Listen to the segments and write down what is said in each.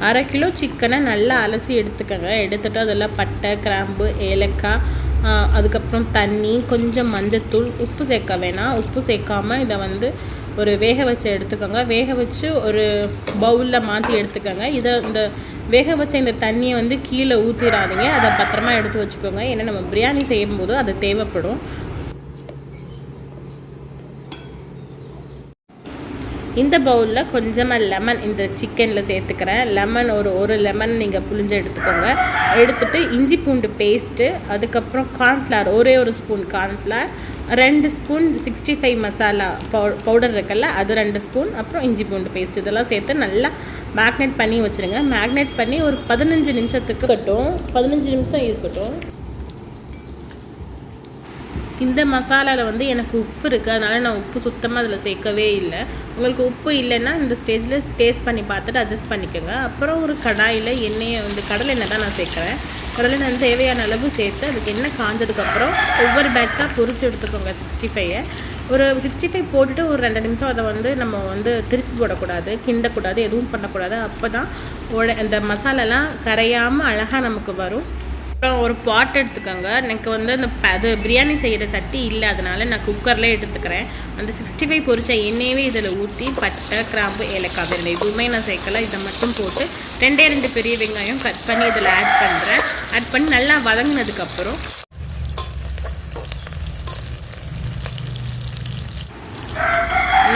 1/2 kilo சிக்கனை நல்லா அலசி எடுத்துக்கோங்க. எடுத்துகிட்டு அதில் பட்டை, கிராம்பு, ஏலக்காய், அதுக்கப்புறம் தண்ணி, கொஞ்சம் மஞ்சத்தூள், உப்பு சேர்க்க வேணாம். உப்பு சேர்க்காமல் இதை வந்து ஒரு வேக வச்சு எடுத்துக்கோங்க. வேக வச்சு ஒரு பவுலில் மாற்றி எடுத்துக்கோங்க. இந்த வேக வச்ச இந்த தண்ணியை வந்து கீழே ஊற்றிடாதீங்க. அதை பத்திரமா எடுத்து வச்சுக்கோங்க. ஏன்னா நம்ம பிரியாணி செய்யும்போது அது தேவைப்படும். இந்த பவுலில் கொஞ்சமாக லெமன் இந்த சிக்கனில் சேர்த்துக்கிறேன். லெமன் ஒரு லெமன் நீங்கள் புளிஞ்சு எடுத்துக்கோங்க. எடுத்துகிட்டு இஞ்சி பூண்டு பேஸ்ட்டு, அதுக்கப்புறம் கார்ன்ஃப்ளவர், ஒரு spoon cornflour, 2 spoon 65 masala powder இருக்குல்ல, அது 2 ஸ்பூன், அப்புறம் இஞ்சி பூண்டு பேஸ்ட் இதெல்லாம் சேர்த்து நல்லா மேக்னேட் பண்ணி வச்சுருங்க. மேக்னேட் பண்ணி ஒரு 15 நிமிஷத்துக்கு இருக்கட்டும். 15 நிமிஷம் இருக்கட்டும். இந்த மசாலாவில் வந்து எனக்கு உப்பு இருக்குது, அதனால் நான் உப்பு சுத்தமாக அதில் சேர்க்கவே இல்லை. உங்களுக்கு உப்பு இல்லைன்னா இந்த ஸ்டேஜில் டேஸ்ட் பண்ணி பார்த்துட்டு அட்ஜஸ்ட் பண்ணிக்கோங்க. அப்புறம் ஒரு கடாயில் எண்ணெயை வந்து கடலை எண்ணெய் தான் நான் சேர்க்குறேன். கடலை எண்ணெய் தேவையான அளவு சேர்த்து அதுக்கு எண்ணெய் காஞ்சதுக்கப்புறம் ஒவ்வொரு பேட்சாக பொரிச்சு எடுத்துக்கோங்க. 65 ஒரு 65 போட்டுட்டு ஒரு 2 நிமிஷம் அதை வந்து நம்ம வந்து திருப்பி போடக்கூடாது, கிண்டக்கூடாது, எதுவும் பண்ணக்கூடாது. அப்போ தான் அந்த மசாலாலாம் கரையாமல் அழகாக நமக்கு வரும். அப்புறம் ஒரு பாட் எடுத்துக்கோங்க. எனக்கு வந்து அது பிரியாணி செய்கிற சட்டி இல்லை, அதனால் நான் குக்கரில் எடுத்துக்கிறேன். அந்த 65 பொரிச்ச எண்ணெயவே இதில் ஊற்றி பட்டை, கிராம்பு, ஏலக்காய் இல்லை எதுவுமே நான் சேர்க்கல. இதை மட்டும் போட்டு 2 பெரிய வெங்காயம் கட் பண்ணி இதில் ஆட் பண்ணுறேன். ஆட் பண்ணி நல்லா வதங்கினதுக்கப்புறம்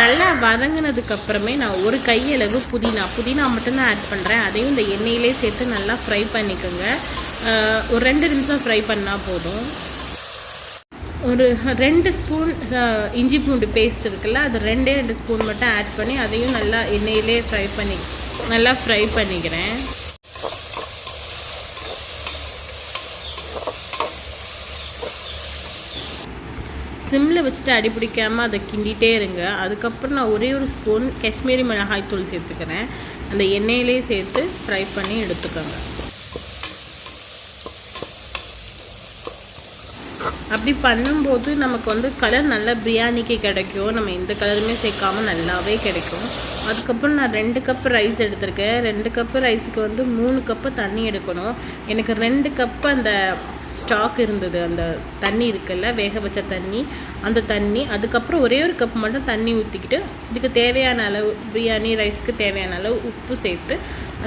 நல்லா வதங்கினதுக்கப்புறமே நான் ஒரு கையளவு புதினா மட்டும்தான் ஆட் பண்ணுறேன். அதையும் இந்த எண்ணெயிலே சேர்த்து நல்லா ஃப்ரை பண்ணிக்கோங்க. ஒரு 2 நிமிஷம் ஃப்ரை பண்ணால் போதும். ஒரு 2 ஸ்பூன் இஞ்சி பூண்டு பேஸ்ட் இருக்குல்ல, அது 2 ஸ்பூன் மட்டும் ஆட் பண்ணி அதையும் நல்லா எண்ணெயிலே ஃப்ரை பண்ணிக்கிறேன். சிம்மில் வச்சுட்டு அடி பிடிக்காமல் அதை கிண்டிகிட்டே இருங்க. அதுக்கப்புறம் நான் ஒரு ஸ்பூன் காஷ்மீரி மிளகாய் தூள் சேர்த்துக்கிறேன். அந்த எண்ணெயிலே சேர்த்து ஃப்ரை பண்ணி எடுத்துக்கோங்க. அப்படி பண்ணும்போது நமக்கு வந்து கலர் நல்லா பிரியாணிக்கு கிடைக்கும். நம்ம எந்த கலருமே சேர்க்காமல் நல்லாவே கிடைக்கும். அதுக்கப்புறம் நான் 2 கப்பு ரைஸ் எடுத்திருக்கேன். 2 கப்பு ரைஸுக்கு வந்து 3 கப்பு தண்ணி எடுக்கணும். எனக்கு 2 கப்பு அந்த ஸ்டாக் இருந்தது, அந்த தண்ணி இருக்குல்ல, வேக வச்ச தண்ணி, அந்த தண்ணி. அதுக்கப்புறம் ஒரு கப்பு மட்டும் தண்ணி ஊற்றிக்கிட்டு இதுக்கு தேவையான அளவு பிரியாணி ரைஸ்க்கு தேவையான அளவு உப்பு சேர்த்து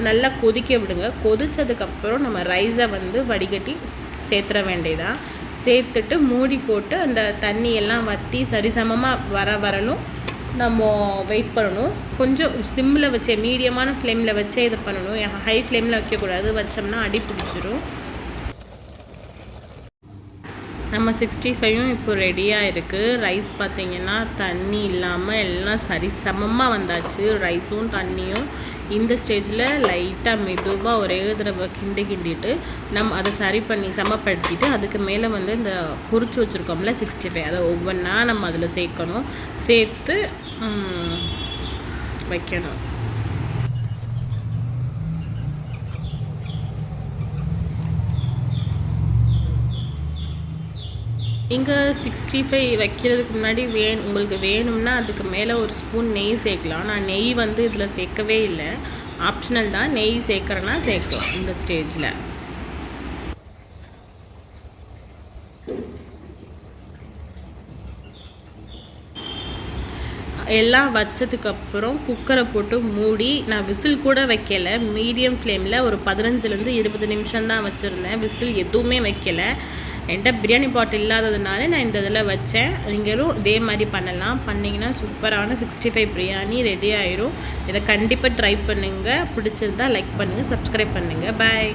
நல்லா கொதிக்க விடுங்க. கொதித்ததுக்கப்புறம் நம்ம ரைஸை வந்து வடிகட்டி சேர்த்துற வேண்டியதான். சேர்த்துட்டு மூடி போட்டு அந்த தண்ணியெல்லாம் வற்றி சரிசமமாக வரணும். நம்ம வெயிட் பண்ணணும். கொஞ்சம் சிம்மில் வச்சே, மீடியமான ஃப்ளேமில் வச்சே இதை பண்ணணும். ஹை ஃப்ளேமில் வைக்கக்கூடாது, வச்சோம்னா அடி பிடிச்சிரும். நம்ம 65ம் இப்போ ரெடியாக இருக்குது. ரைஸ் பார்த்திங்கன்னா தண்ணி இல்லாமல் எல்லாம் சரிசமமாக வந்தாச்சு, ரைஸும் தண்ணியும். இந்த ஸ்டேஜில் லைட்டாக மெதுவாக ஒரே தடவை கிண்டிட்டு நம்ம அதை சமப்படுத்திட்டு அதுக்கு மேலே வந்து இந்த பொரிச்சு வச்சுருக்கோம்ல 65, அதை ஒவ்வொன்றா நம்ம அதில் சேர்த்து வைக்கணும். நீங்கள் 65 வைக்கிறதுக்கு முன்னாடி உங்களுக்கு வேணும்னா அதுக்கு மேலே ஒரு ஸ்பூன் நெய் சேர்க்கலாம். நான் நெய் வந்து இதில் சேர்க்கவே இல்லை, ஆப்ஷனல் தான். நெய் சேர்க்குறேன்னா சேர்க்கலாம். இந்த ஸ்டேஜில் எல்லாம் வச்சதுக்கப்புறம் குக்கரை போட்டு மூடி, நான் விசில் கூட வைக்கலை, மீடியம் ஃப்ளேமில் ஒரு 15லேருந்து 20 நிமிஷம் தான் வச்சுருந்தேன். விசில் எதுவுமே வைக்கலை. என்கிட்ட பிரியாணி பாட் இல்லாததுனால நான் இந்த இதில் வச்சேன். நீங்களும் இதே மாதிரி பண்ணிங்கன்னா சூப்பரான 65 பிரியாணி ரெடி ஆயிரும். இதை கண்டிப்பாக ட்ரை பண்ணுங்கள். பிடிச்சிருந்தா லைக் பண்ணுங்கள், சப்ஸ்கிரைப் பண்ணுங்கள். பாய்.